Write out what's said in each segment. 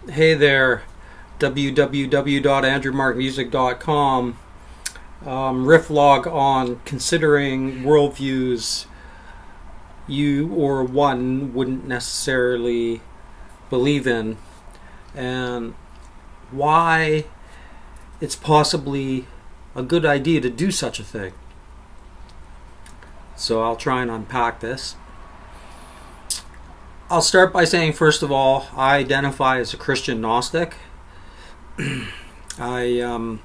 Hey there, www.andrewmarkmusic.com. Riffvlog on considering worldviews you or one wouldn't necessarily believe in, and why it's possibly a good idea to do such a thing. So I'll try and unpack this. I'll start by saying, first of all, I identify as a Christian Gnostic. I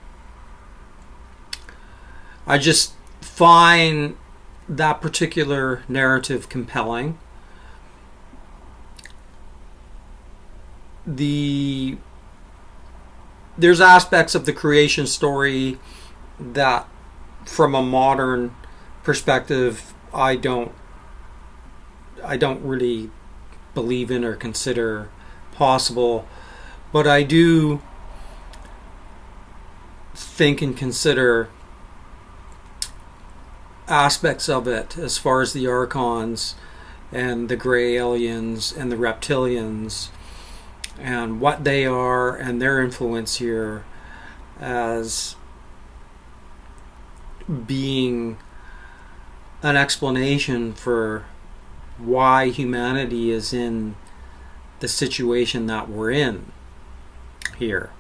just find that particular narrative compelling. There's aspects of the creation story that, from a modern perspective, I don't really believe in or consider possible, but I do think and consider aspects of it as far as the archons and the gray aliens and the reptilians and what they are and their influence here as being an explanation for why humanity is in the situation that we're in here.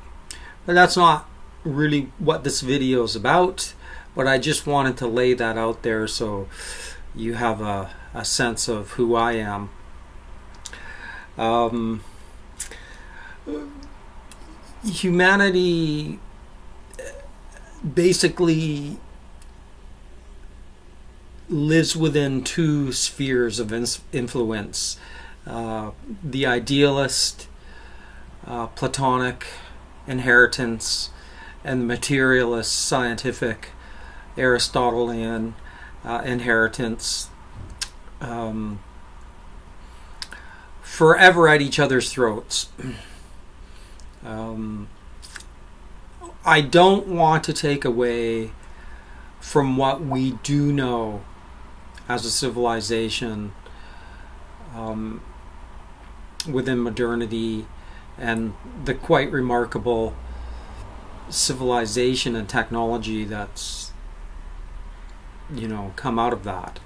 But that's not really what this video is about, but I just wanted to lay that out there so you have a sense of who I am. Humanity basically lives within two spheres of influence. The idealist, Platonic inheritance, and the materialist, scientific, Aristotelian inheritance, forever at each other's throats. I don't want to take away from what we do know as a civilization within modernity and the quite remarkable civilization and technology that's come out of that.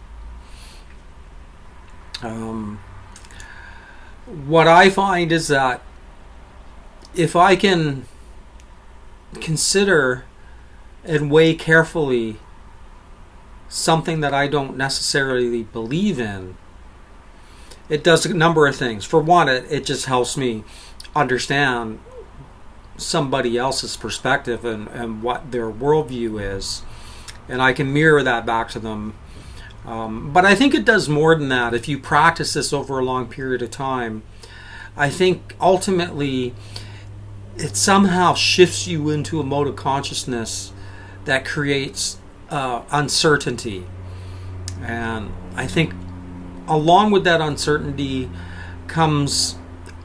What I find is that if I can consider and weigh carefully something that I don't necessarily believe in, it does a number of things. For one, it just helps me understand somebody else's perspective and what their worldview is, and I can mirror that back to them. But I think it does more than that. If you practice this over a long period of time, I think ultimately it somehow shifts you into a mode of consciousness that creates uncertainty. And I think along with that uncertainty comes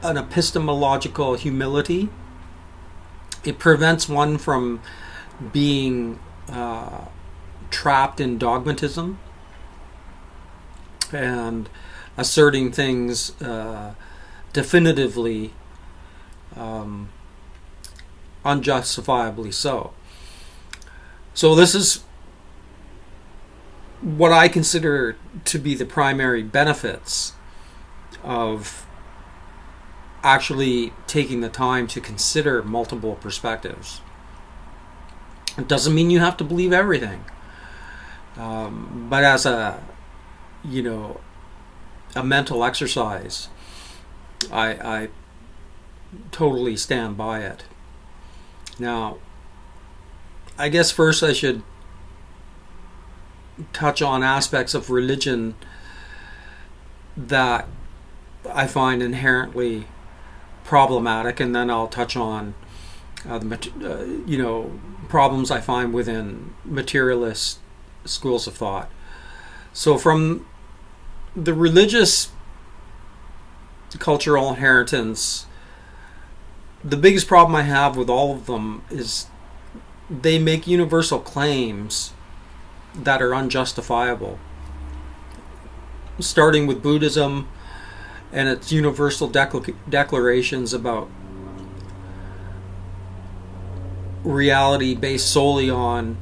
an epistemological humility. It prevents one from being trapped in dogmatism and asserting things definitively, unjustifiably so. So this is what I consider to be the primary benefits of actually taking the time to consider multiple perspectives. It doesn't mean you have to believe everything, but as a mental exercise, I totally stand by it. Now, I guess first I should touch on aspects of religion that I find inherently problematic, and then I'll touch on problems I find within materialist schools of thought. So from the religious cultural inheritance, the biggest problem I have with all of them is they make universal claims that are unjustifiable. Starting with Buddhism and its universal declarations about reality based solely on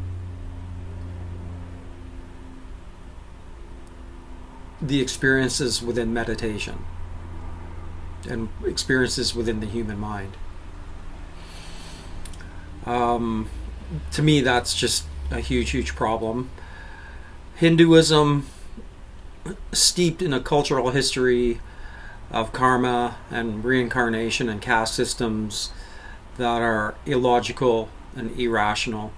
the experiences within meditation and experiences within the human mind. To me, that's just a huge problem. Hinduism, steeped in a cultural history of karma and reincarnation and caste systems that are illogical and irrational.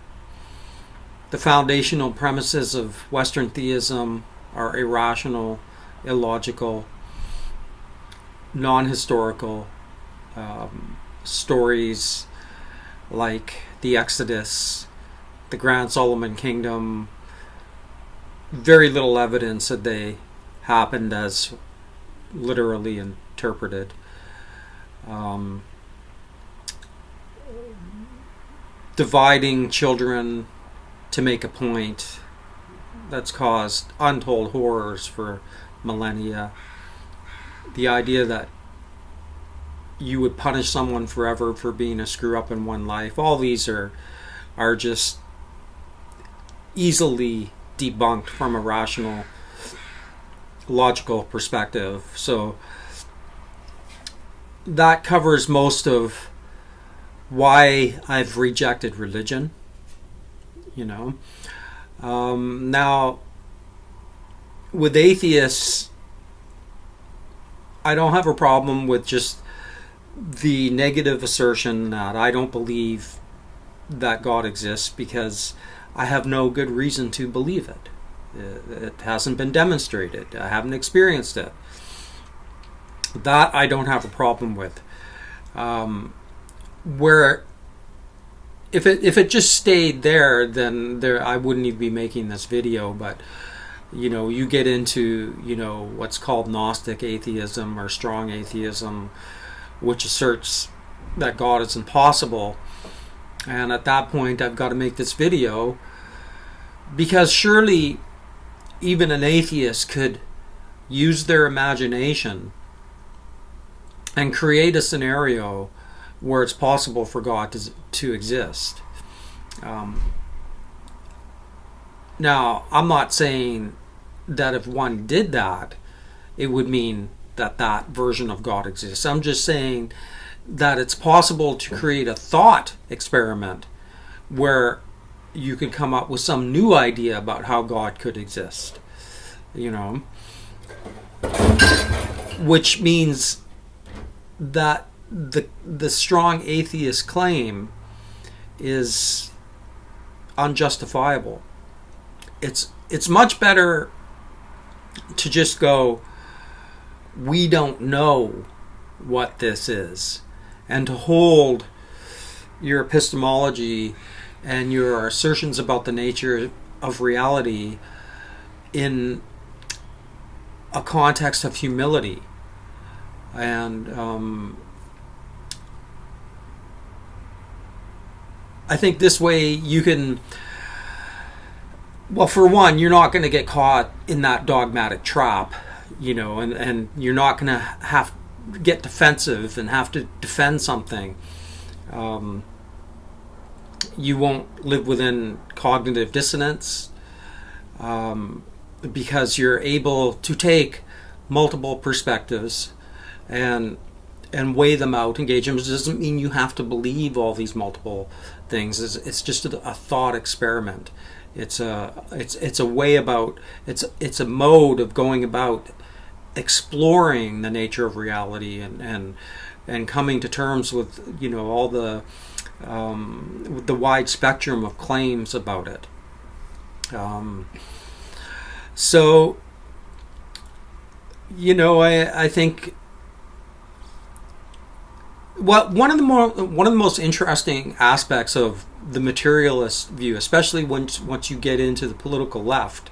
The foundational premises of Western theism are irrational, illogical, non-historical. Stories like the Exodus, the Grand Solomon Kingdom, very little evidence that they happened as literally interpreted. Dividing children to make a point that's caused untold horrors for millennia. The idea that you would punish someone forever for being a screw up in one life, all these are just easily debunked from a rational, logical perspective. So that covers most of why I've rejected religion. Now with atheists, I don't have a problem with just the negative assertion that I don't believe that God exists because I have no good reason to believe it. It hasn't been demonstrated. I haven't experienced it. That I don't have a problem with. Where if it just stayed there, then I wouldn't even be making this video. But you get into what's called Gnostic atheism or strong atheism, which asserts that God is impossible. And at that point, I've got to make this video because surely even an atheist could use their imagination and create a scenario where it's possible for God to exist. Now, I'm not saying that if one did that, it would mean that version of God exists. I'm just saying that it's possible to create a thought experiment where you could come up with some new idea about how God could exist. Which means that the strong atheist claim is unjustifiable. It's much better to just go, we don't know what this is, and to hold your epistemology and your assertions about the nature of reality in a context of humility. And I think this way you can, well, for one, you're not going to get caught in that dogmatic trap, and you're not going to get defensive and have to defend something. You won't live within cognitive dissonance because you're able to take multiple perspectives and weigh them out, engage them. It doesn't mean you have to believe all these multiple things. It's just a thought experiment. It's a way about, it's a mode of going about exploring the nature of reality and coming to terms with all the wide spectrum of claims about it. So I think, well, one of the most interesting aspects of the materialist view, especially once you get into the political left,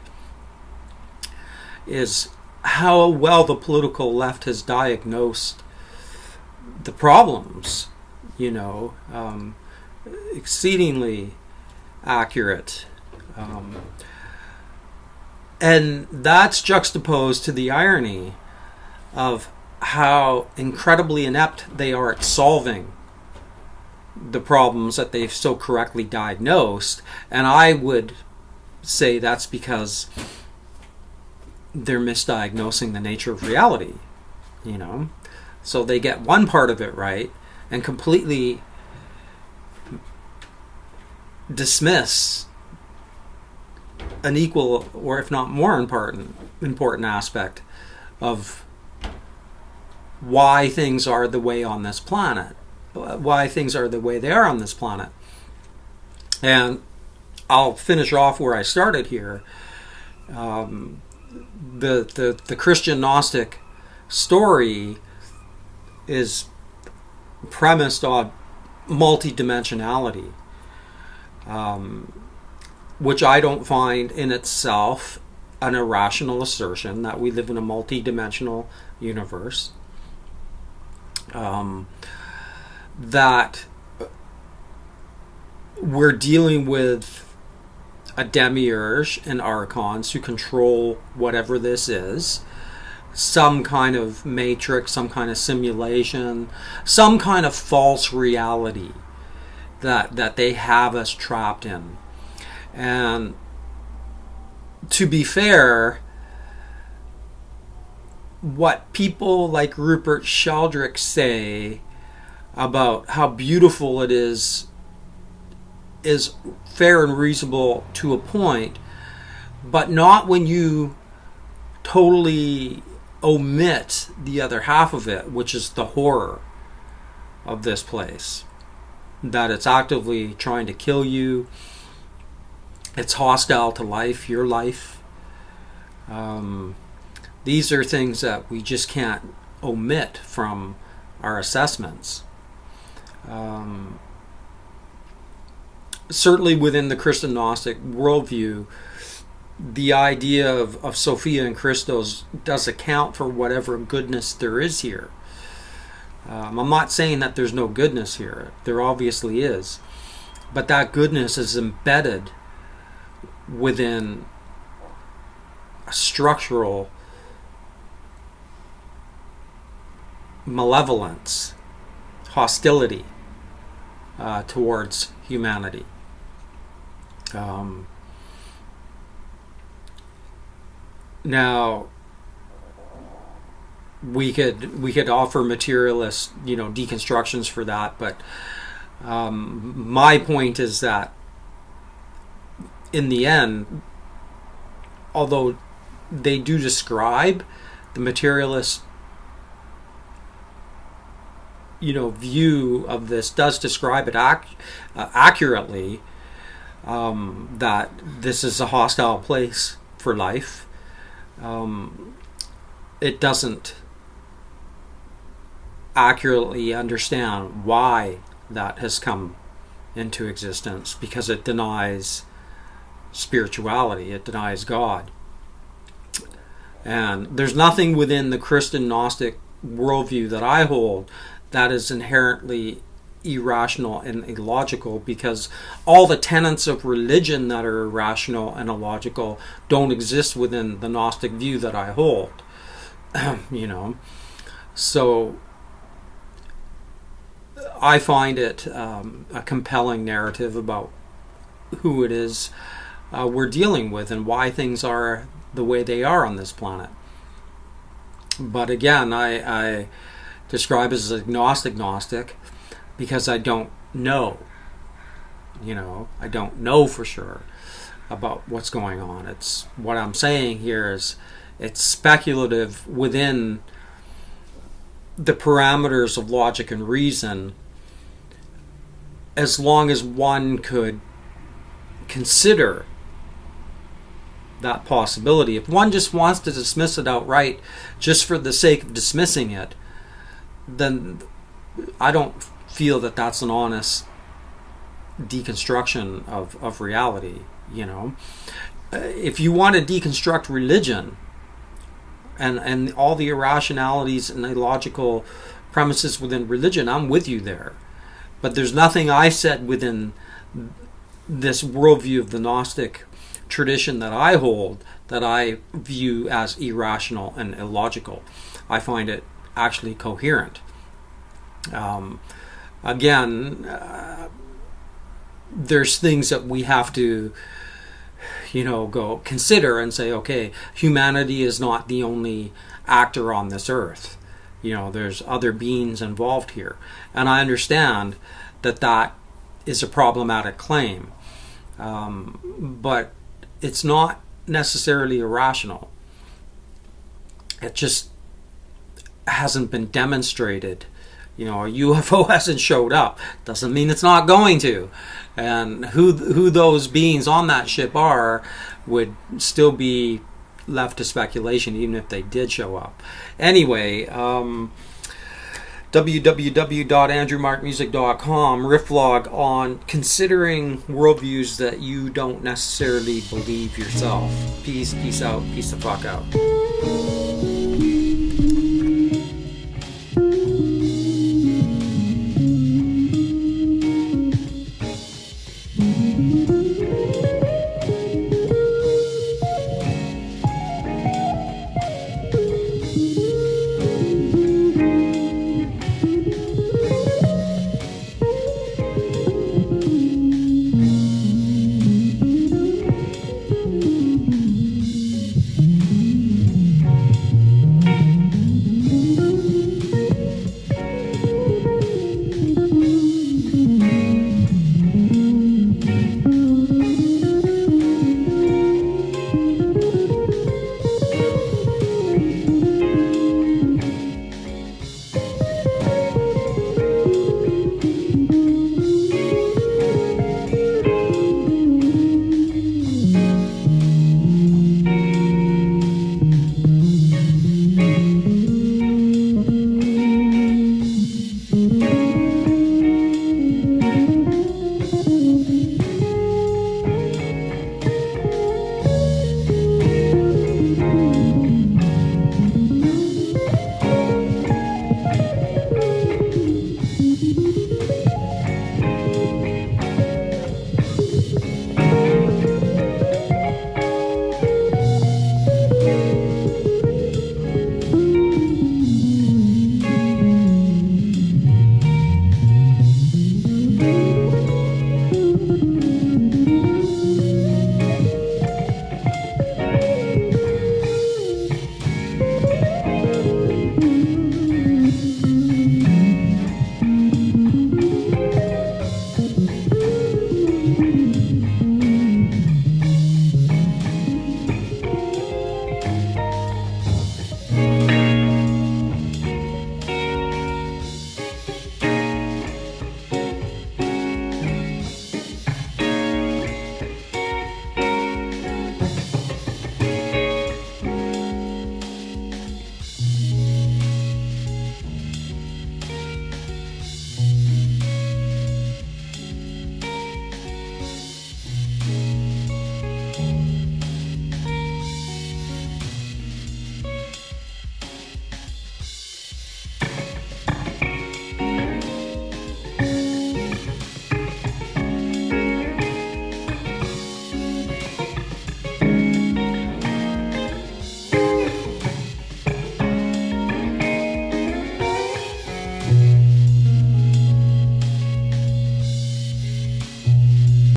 is how well the political left has diagnosed the problems. Exceedingly accurate, and that's juxtaposed to the irony of how incredibly inept they are at solving the problems that they've so correctly diagnosed. And I would say that's because they're misdiagnosing the nature of reality, you know. So they get one part of it right and completely dismiss an equal, or if not more important aspect of why things are the way on this planet, why things are the way they are on this planet. And I'll finish off where I started here. The Christian Gnostic story is premised on multidimensionality, which I don't find in itself an irrational assertion that we live in a multidimensional universe, that we're dealing with a demiurge and archons who control whatever this is, some kind of matrix, some kind of simulation, some kind of false reality that they have us trapped in. And to be fair, what people like Rupert Sheldrake say about how beautiful it is fair and reasonable to a point, but not when you totally omit the other half of it, which is the horror of this place. That it's actively trying to kill you. It's hostile to life, your life. These are things that we just can't omit from our assessments. Certainly within the Christian Gnostic worldview, the idea of Sophia and Christos does account for whatever goodness there is here. I'm not saying that there's no goodness here. There obviously is. But that goodness is embedded within a structural malevolence, hostility towards humanity. Now, we could offer materialist, deconstructions for that, but my point is that in the end, although they do describe the materialist view of this, does describe it accurately, that this is a hostile place for life. It doesn't accurately understand why that has come into existence, because it denies spirituality, it denies God. And there's nothing within the Christian Gnostic worldview that I hold that is inherently irrational and illogical, because all the tenets of religion that are irrational and illogical don't exist within the Gnostic view that I hold. So I find it a compelling narrative about who it is we're dealing with and why things are the way they are on this planet. But again, I describe as agnostic Gnostic because I don't know. I don't know for sure about what's going on. It's what I'm saying here is it's speculative within the parameters of logic and reason, as long as one could consider that possibility. If one just wants to dismiss it outright just for the sake of dismissing it, then I don't feel that that's an honest deconstruction of reality. If you want to deconstruct religion and all the irrationalities and illogical premises within religion, I'm with you there. But there's nothing I said within this worldview of the Gnostic tradition that I hold that I view as irrational and illogical. I find it actually coherent. Again, there's things that we have to, go consider and say, okay, humanity is not the only actor on this earth. There's other beings involved here. And I understand that is a problematic claim. But it's not necessarily irrational. It just hasn't been demonstrated. A UFO hasn't showed up. Doesn't mean it's not going to. And who those beings on that ship are would still be left to speculation, even if they did show up. Anyway, www.andrewmarkmusic.com, Riffvlog on considering worldviews that you don't necessarily believe yourself. Peace out, peace the fuck out.